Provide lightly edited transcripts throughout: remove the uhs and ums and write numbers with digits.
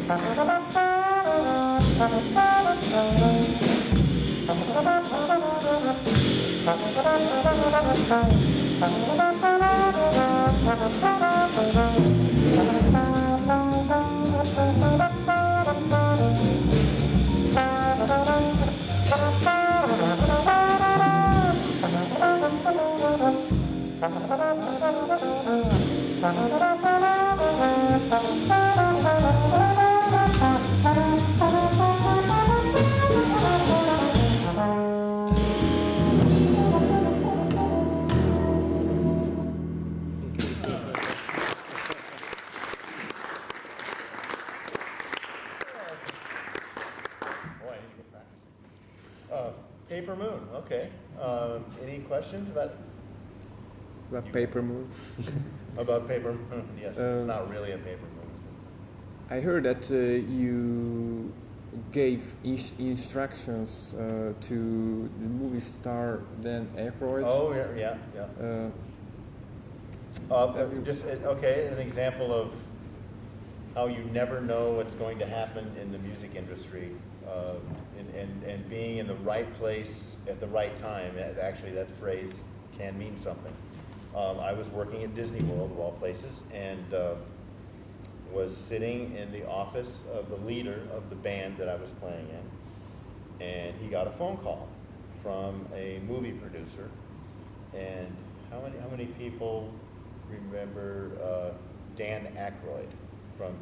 Paper Moon, okay. Any questions about Paper Moon? about Paper Moon? Yes, it's not really a paper moon. I heard that you gave instructions to the movie star Dan Aykroyd. Oh, yeah. Okay, an example of how you never know what's going to happen in the music industry, and being in the right place at the right time. Actually, that phrase can mean something. I was working at Disney World, of all places, and was sitting in the office of the leader of the band that I was playing in, and he got a phone call from a movie producer. And how many people remember Dan Aykroyd from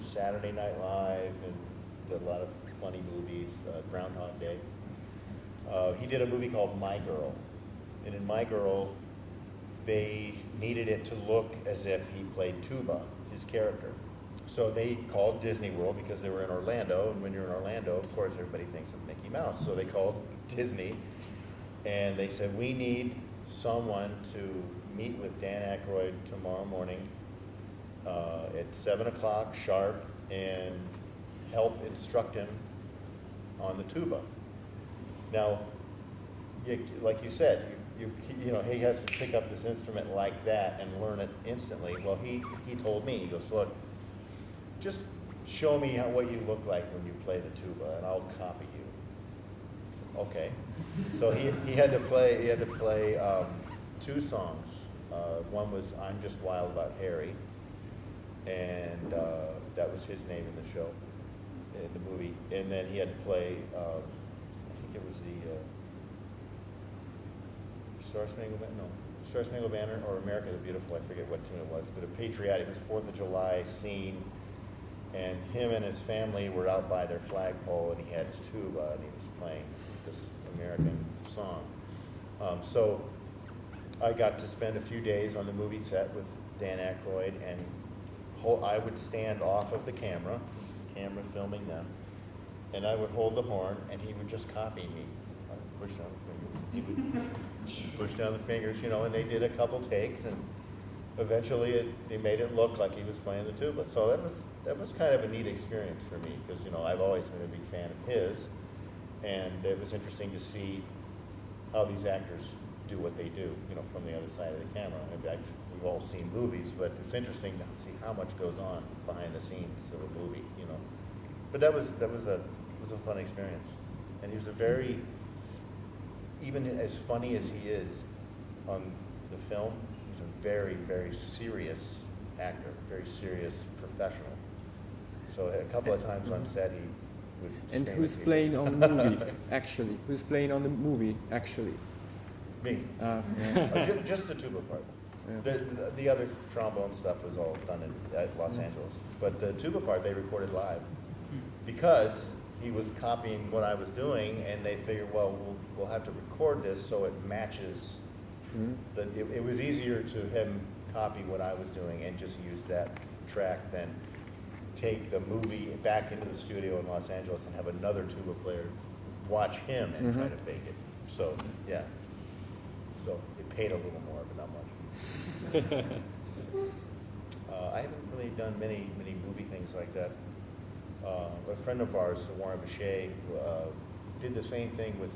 Saturday Night Live and did a lot of funny movies, Groundhog Day. He did a movie called My Girl, and in My Girl, they needed it to look as if he played tuba, his character. So they called Disney World because they were in Orlando, and when you're in Orlando, of course, everybody thinks of Mickey Mouse. So they called Disney, and they said, we need someone to meet with Dan Aykroyd tomorrow morning at 7 o'clock sharp and help instruct him on the tuba. Now, like you said, you know, he has to pick up this instrument like that and learn it instantly. Well, he told me, he goes, look, just show me what you look like when you play the tuba, and I'll copy you. Okay. So he had to play two songs. One was "I'm Just Wild About Harry," and that was his name in the show, in the movie. And then he had to play, I think it was the Star Spangled Banner or America the Beautiful. I forget what tune it was, but a patriotic. It was 4th of July scene, and him and his family were out by their flagpole, and he had his tuba, and he was playing this American song. So I got to spend a few days on the movie set with Dan Aykroyd, and I would stand off of the camera filming them, and I would hold the horn, and he would just copy me. I would push down the fingers. He would push down the fingers, you know, and they did a couple takes, and eventually they made it look like he was playing the tuba. So that was kind of a neat experience for me, because, you know, I've always been a big fan of his, and it was interesting to see how these actors do what they do, you know, from the other side of the camera. In fact, we've all seen movies, but it's interesting to see how much goes on behind the scenes of a movie, you know. But that was a fun experience, and he was a very, even as funny as he is on the film, he's a very, very serious actor, very serious professional. So a couple of times on set he would. And who's playing on the movie, actually? Who's playing on the movie, actually? Me. Yeah. Just the tuba part. Yeah. The other trombone stuff was all done at Los Angeles. But the tuba part they recorded live because he was copying what I was doing, and they figured, well, we'll have to record this so it matches. It was easier to him copy what I was doing and just use that track than take the movie back into the studio in Los Angeles and have another tuba player watch him and try to fake it. So, yeah. So it paid a little more, but not much. I haven't really done many movie things like that. A friend of ours, Warren Boucher, did the same thing with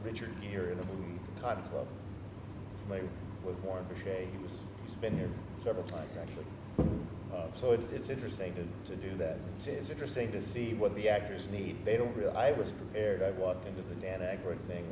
Richard Gere in a movie, The Cotton Club. Familiar with Warren Boucher? He's been here several times, actually. So it's interesting to do that. It's interesting to see what the actors need. They don't really, I was prepared. I walked into the Dan Aykroyd thing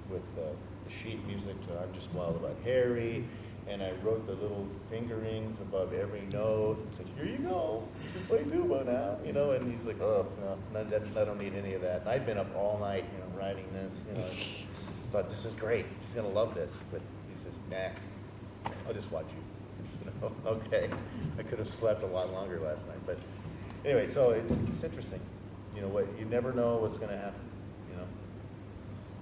with the sheet music to I'm Just Wild About Harry, and I wrote the little fingerings above every note. And said, here you go, you can play tuba now, you know. And he's like, oh, no, I don't need any of that. And I'd been up all night, you know, writing this, you know. I thought this is great. He's gonna love this. But he says, nah, I'll just watch you. You know, okay, I could have slept a lot longer last night, but anyway, so it's interesting. You know what? You never know what's going to happen. You know,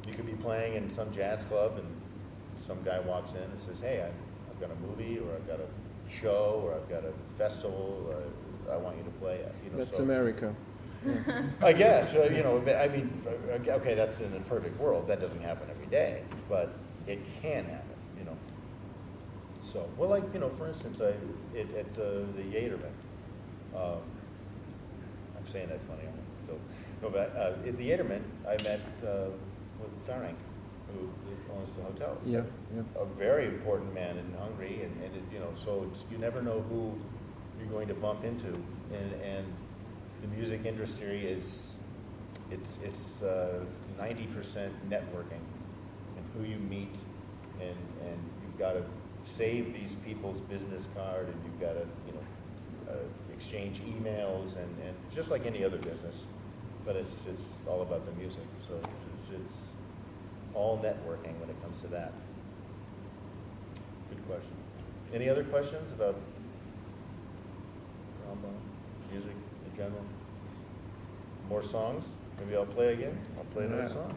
you could be playing in some jazz club, and some guy walks in and says, "Hey, I've got a movie, or I've got a show, or I've got a festival. I want you to play." You know, That's so, America. I guess. You know, I mean, okay, that's in the perfect world. That doesn't happen every day, but it can happen. You know. So, well, like, you know, for instance, at the Yaterman, I'm saying that funny, so, no, but at the Yaterman, I met with Ferenc, who owns the hotel. Yeah, yeah. A very important man in Hungary, and it, you know, so you never know who you're going to bump into, and the music industry is, it's 90% networking, and who you meet, and you've got to save these people's business card, and you've got to, you know, exchange emails, and just like any other business, but it's all about the music. So it's all networking when it comes to that. Good question. Any other questions about trombone, music in general? More songs? Maybe I'll play again. I'll play another song.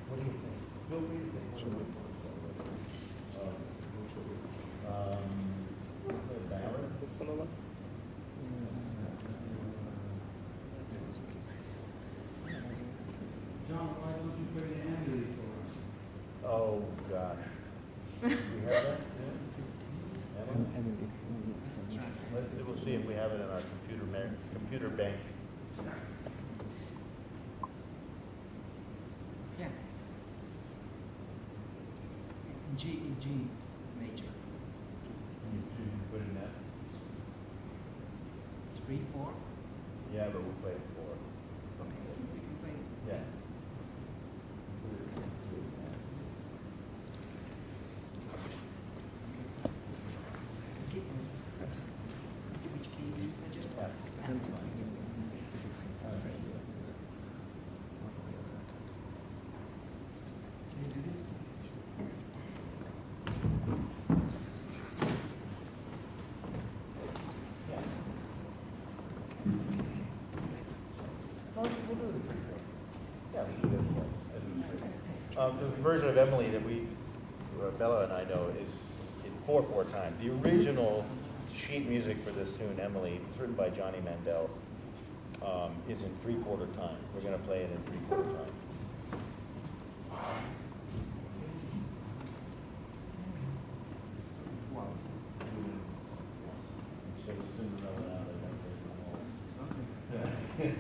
What do you think? Bill, what do you think? John, why don't you play the Emily for us? Oh, gosh. Do we have that? Yeah? Let's see, we'll see if we have it in our computer bank. Yeah. In G major. Put it in that? It's 3/4. Yeah, but we'll play it for. Okay, we can play. Yeah. Which key do you suggest? Can you do this? Yeah, we do it. The version of Emily that Bella and I know is in 4/4 time. The original sheet music for this tune, Emily, was written by Johnny Mandel, is in 3/4 time. We're going to play it in 3/4 time. Wow. So the Cinderella out of that. Okay.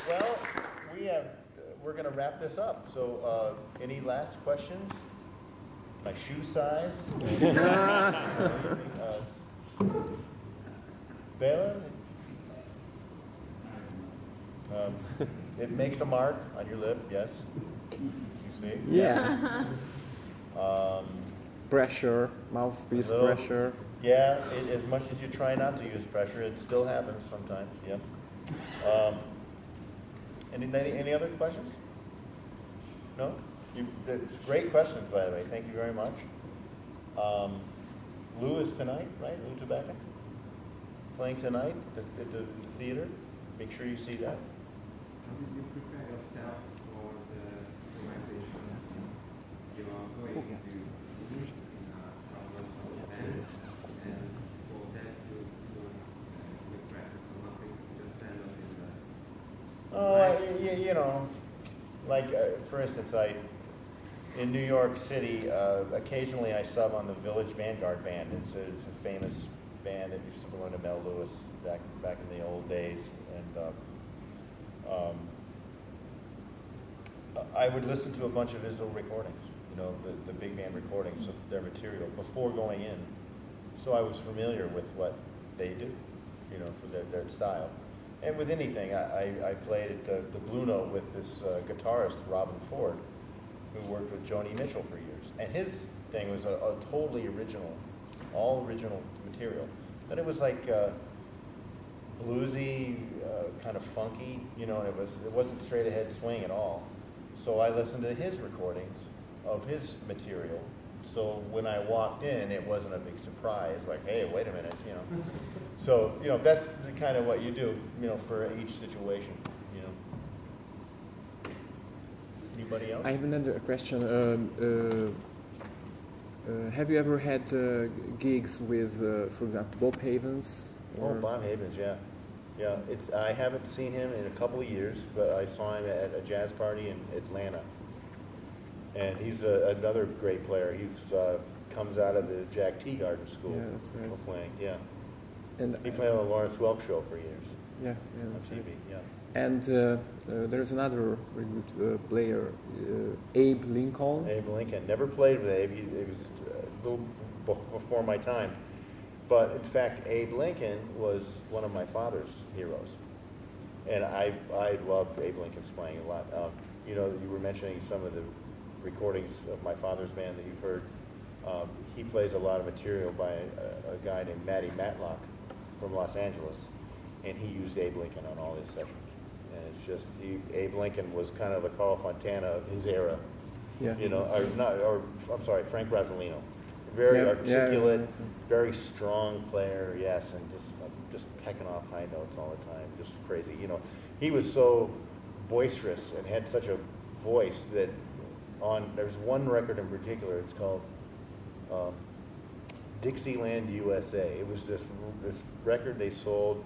Well, we're going to wrap this up. So, any last questions? My shoe size? Bela? It makes a mark on your lip, yes? You see? Yeah. Um, Pressure, mouthpiece Little- pressure. yeah, as much as you try not to use pressure, it still happens sometimes, yep. Any other questions? No? Great questions, by the way. Thank you very much. Lou is tonight, right? Lou Tobacco? Playing tonight at the theater. Make sure you see that. How did you prepare yourself for the organization? You are going to see in a band, and for that you practice or nothing, just stand up in the... Oh, you know, like for instance, in New York City, occasionally I sub on the Village Vanguard Band. It's a famous band that used to belong to Mel Lewis back in the old days, and I would listen to a bunch of his old recordings, you know, the big band recordings of their material before going in, so I was familiar with what they do, you know, for their style. And with anything, I played at the Blue Note with this guitarist, Robin Ford, who worked with Joni Mitchell for years. And his thing was a totally original, all original material. But it was like bluesy, kind of funky, you know, and it wasn't straight ahead swing at all. So I listened to his recordings of his material. So when I walked in, it wasn't a big surprise, like, hey, wait a minute, you know. So, you know, that's the kind of what you do, you know, for each situation, you know. Anybody else? I have another question. Have you ever had gigs with, for example, Bob Havens? Oh, Bob Havens, yeah. Yeah, I haven't seen him in a couple of years, but I saw him at a jazz party in Atlanta. And he's another great player. He's comes out of the Jack Teagarden School Yeah, that's right. for playing, yeah. And He played on the Lawrence Welk show for years yeah, on that's TV, right. yeah. And there's another very good player, Abe Lincoln. Abe Lincoln. Never played with Abe. He was a little before my time. But in fact, Abe Lincoln was one of my father's heroes. And I loved Abe Lincoln's playing a lot. You know, you were mentioning some of the recordings of my father's band that you've heard. He plays a lot of material by a guy named Matty Matlock from Los Angeles. And he used Abe Lincoln on all his sessions. And it's just, Abe Lincoln was kind of the Carl Fontana of his era. Yeah. You know, I'm sorry, Frank Rosolino. Very Yeah, articulate, yeah. very strong player, yes, and just pecking off high notes all the time, just crazy. You know, he was so boisterous and had such a voice that there's one record in particular, it's called Dixieland USA. It was this record they sold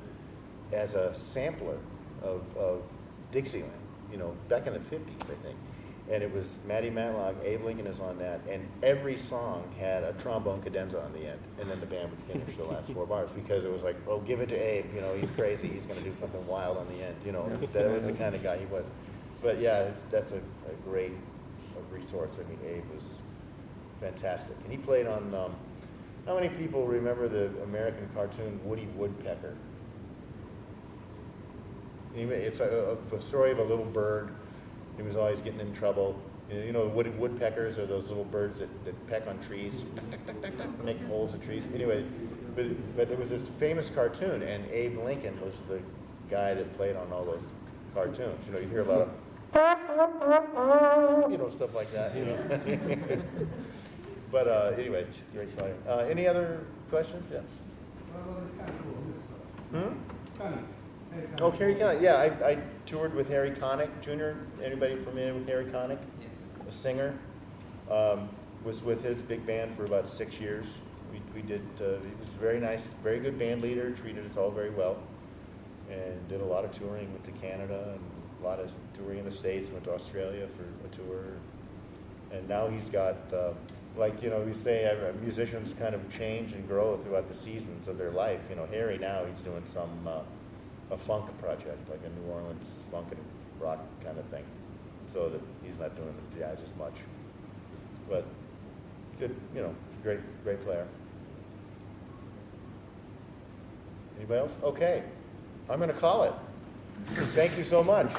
as a sampler of Dixieland, you know, back in the 50s, I think. And it was Matty Matlock, Abe Lincoln is on that, and every song had a trombone cadenza on the end, and then the band would finish the last 4 bars, because it was like, oh, give it to Abe, you know, he's crazy, he's gonna do something wild on the end, you know, that was the kind of guy he was. But yeah, that's a great resource. I mean, Abe was fantastic, and he played on, how many people remember the American cartoon Woody Woodpecker? It's a story of a little bird. He was always getting in trouble. You know, woodpeckers are those little birds that peck on trees, make holes in trees. Anyway, but it was this famous cartoon, and Abe Lincoln was the guy that played on all those cartoons. You know, you hear a lot of, you know, stuff like that. You know. But anyway, great story. Any other questions? Yeah. Well, it's kind of cool, this stuff. Connie. Hey, Connie. Oh, Harry Connick. Yeah, I toured with Harry Connick Jr. Anybody familiar with Harry Connick? Yes. A singer. Was with his big band for about 6 years. We did, he was very nice, very good band leader, treated us all very well, and did a lot of touring, went to Canada, and a lot of touring in the States, went to Australia for a tour. And now he's got, like, you know, we say musicians kind of change and grow throughout the seasons of their life. You know, Harry now, he's doing some, a funk project, like a New Orleans funk and rock kind of thing, so that he's not doing the jazz as much. But good, you know, great player. Anybody else? Okay, I'm going to call it. Thank you so much.